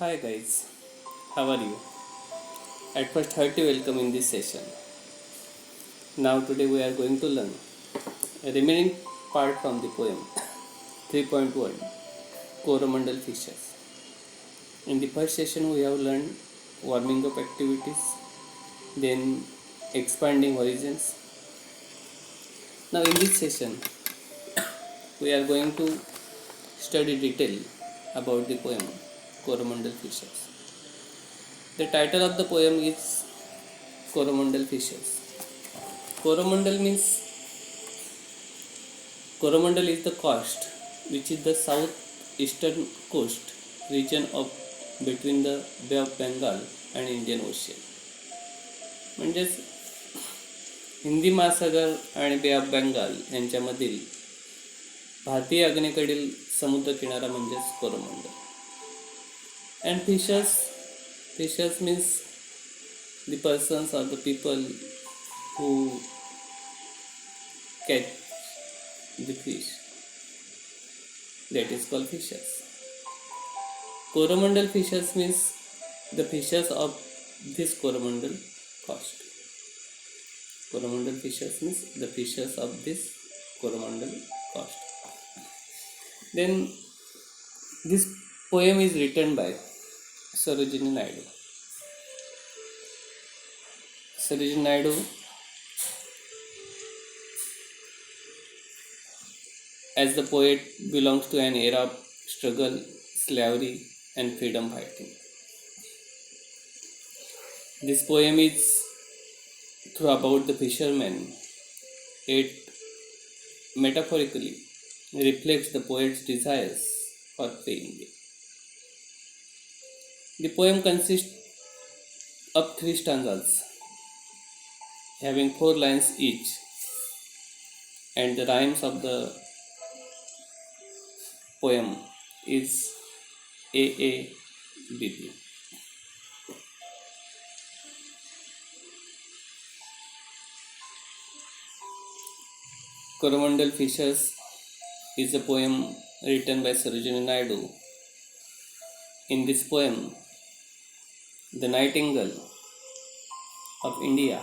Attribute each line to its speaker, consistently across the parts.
Speaker 1: Hi guys, how are you? At first, hearty welcome in this session. Now, today we are going to learn a remaining part from the poem 3.1 Coromandel Fishers. In the first session, we have learned warming up activities, then expanding horizons. Now, in this session, we are going to study detail about the poem Coromandel Fishers. The title of the poem is Coromandel Fishers. Coromandel is the coast, which is the southeastern coast region of between the Bay of Bengal and Indian Ocean. म्हणजेच हिंदी महासागर आणि बे of Bengal यांच्यामधील भारतीय आग्नेयेकडील समुद्र किनारा म्हणजेच Coromandel. And fishers means the persons or the people who catch the fish, that is called fishers. Coromandel fishers means the fishers of this Coromandel coast. Coromandel fishers means the fishers of this Coromandel coast. Then this poem is written by Sarojini Naidu. Sarojini Naidu as the poet belongs to an era of struggle, slavery and freedom fighting. This poem is through about the fishermen. It metaphorically reflects the poet's desires for freeing them. The poem consists of 3 stanzas having 4 lines each, and the rhymes of the poem is AABB. Coromandel Fishers is a poem written by Sarojini Naidu. In this poem, the nightingale of India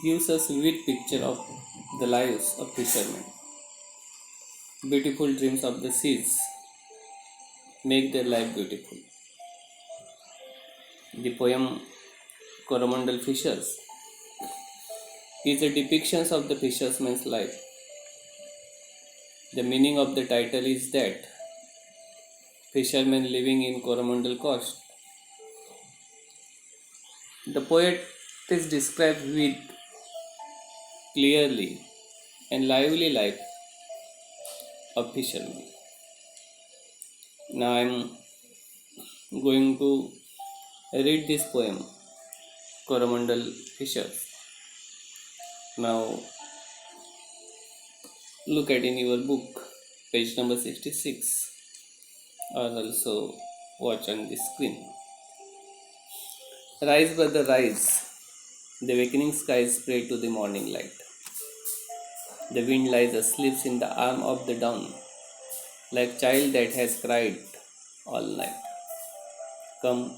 Speaker 1: gives us a vivid picture of the lives of fishermen. Beautiful dreams of the seas make their life beautiful. The poem Coromandel Fishers is a depiction of the fisherman's life. The meaning of the title is that fishermen living in Coromandel coast. The poet is described with clearly and lively life of fishermen. Now I am going to read this poem, Coromandel Fishers. Now look at in your book, page number 66, or also watch on the screen. Rise, brother, rise. The awakening skies pray to the morning light. The wind lies asleep in the arm of the dawn, like child that has cried all night. Come,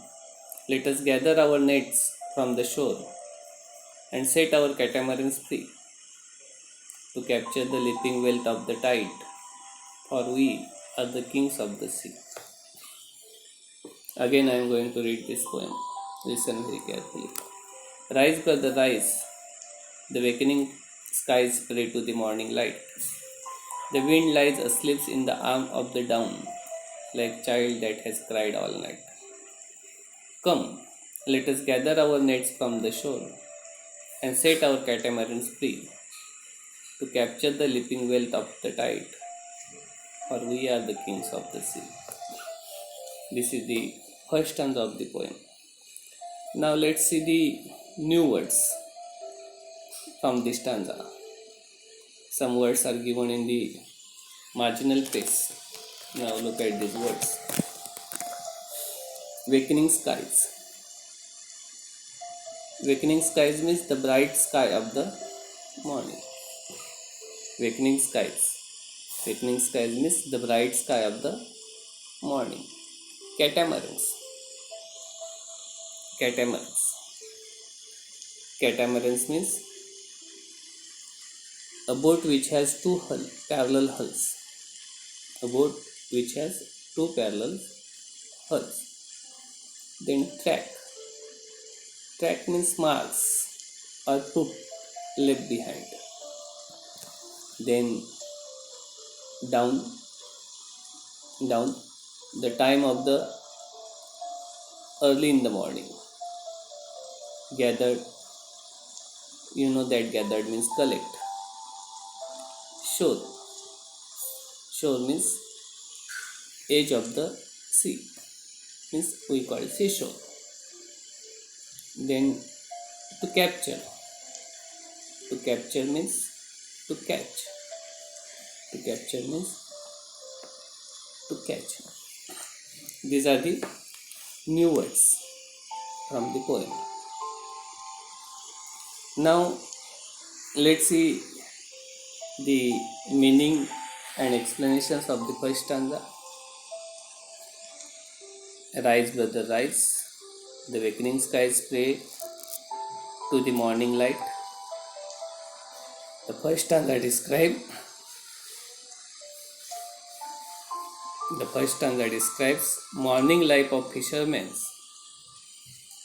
Speaker 1: let us gather our nets from the shore and set our catamarans free to capture the leaping wealth of the tide, for we are the kings of the sea. Again I am going to read this poem. Listen very carefully. Rise, brother, rise. The awakening skies pray to the morning light. The wind lies asleep in the arm of the dawn, like child that has cried all night. Come, let us gather our nets from the shore and set our catamarans free to capture the leaping wealth of the tide, for we are the kings of the sea. This is the first stanza of the poem. Now let's see the new words from this stanza. Some words are given in the marginal place. Now look at these words. Awakening skies. Awakening skies means the bright sky of the morning. Awakening skies. Awakening skies means the bright sky of the morning. Catamarans. catamarans. Catamarans means a boat which has parallel hulls. A boat which has two parallel hulls. Then track. Track means marks or put left behind. Then down, the time of the early in the morning. Gathered, you know that gathered means collect. Shore. Shore means edge of the sea, means we call it seashore. Then to capture. To capture means to catch. To capture means to catch. These are the new words from the poem. Now let's see the meaning and explanations of the first stanza. Rise, brother, rise. The awakening skies pray to the morning light. The first stanza describes morning life of fishermen.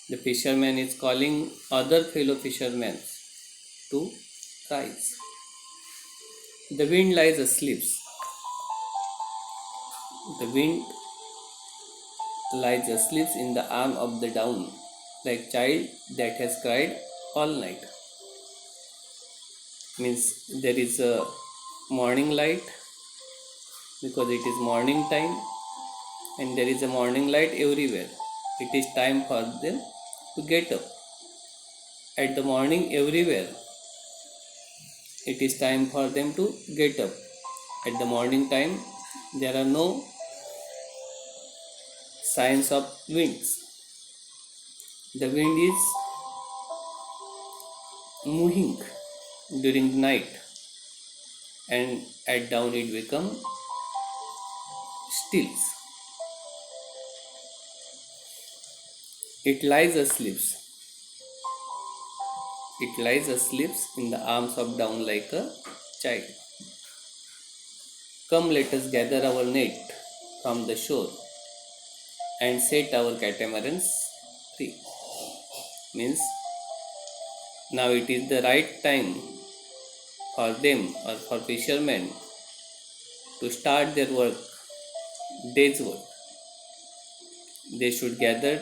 Speaker 1: The fisherman is calling other fellow fishermen to rise. The wind lies asleep. The wind lies asleep in the arm of the dawn, like child that has cried all night. Means there is a morning light because it is morning time, and there is a morning light everywhere. It is time for them to get up. At the morning everywhere, it is time for them to get up. At the morning time, there are no signs of winds. The wind is moving during the night, and at dawn it becomes still. It lies asleep. It lies asleep in the arms of dawn like a child. Come, let us gather our net from the shore and set our catamarans free. Means now it is the right time for them or for fishermen to start their work, day's work. They should gather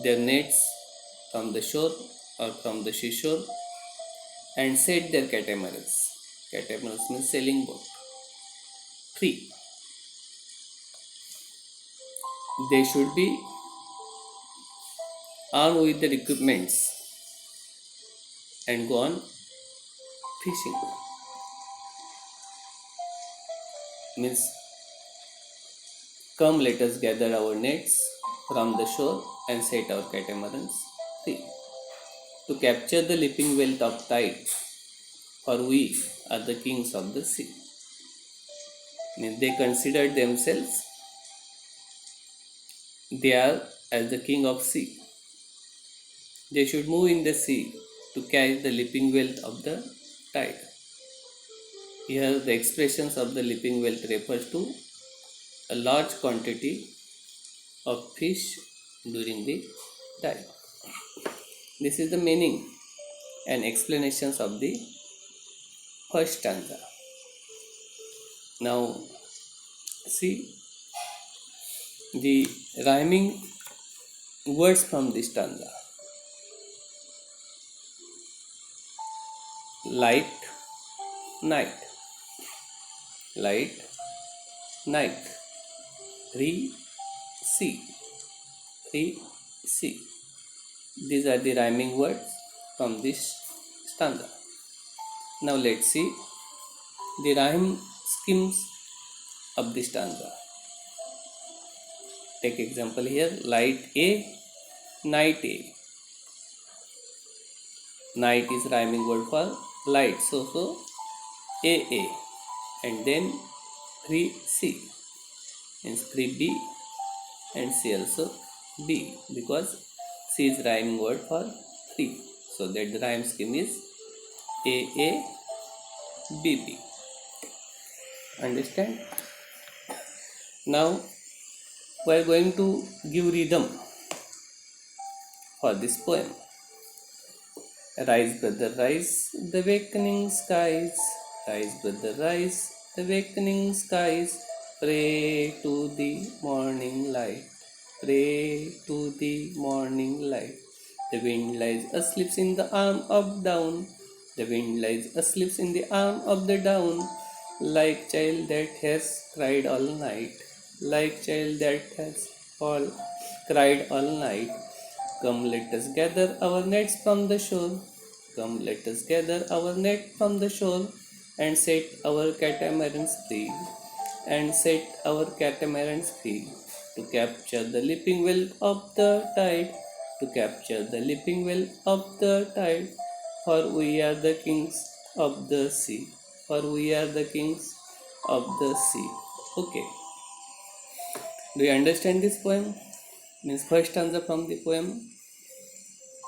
Speaker 1: their nets from the shore or from the seashore and set their catamarans. Catamarans means sailing boat. Free. They should be armed with their equipments and go on fishing. Means come, let us gather our nets from the shore and set our catamarans free. To capture the leaping wealth of tide, for we are the kings of the sea. Means they consider themselves they are as the king of sea. They should move in the sea to catch the leaping wealth of the tide. Here the expressions of the leaping wealth refers to a large quantity of fish during the tide. This is the meaning and explanations of the first stanza. Now see the rhyming words from this stanza. Light, night. Light, night. Free, sea. Free, sea. These are the rhyming words from this stanza. Now let's see the rhyme schemes of the stanza. Take example here. Light A, night A. Night is rhyming word for light, so A, and then free C means free B, and C also B, because C is rhyming word for free. So that the rhyme scheme is AABB. Understand? Now we are going to give rhythm for this poem. Rise, brother, rise, the awakening skies. Rise, brother, rise, the awakening skies. Pray to the morning light. Pray to the morning light. The wind lies asleep in the arm of down. The wind lies asleep in the arm of the down. Like child that has cried all night. Like child that has all cried all night. Come, let us gather our nets from the shore. Come, let us gather our net from the shore and set our catamarans free. And set our catamarans free to capture the leaping well of the tide. To capture the leaping well of the tide. For we are the kings of the sea. For we are the kings of the sea. Okay. Do you understand this poem? Means first stanza from the poem.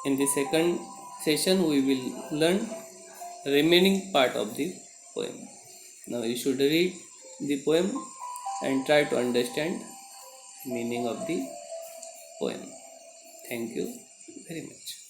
Speaker 1: In the second session, we will learn remaining part of the poem. Now you should read the poem and try to understand meaning of the poem. Thank you very much.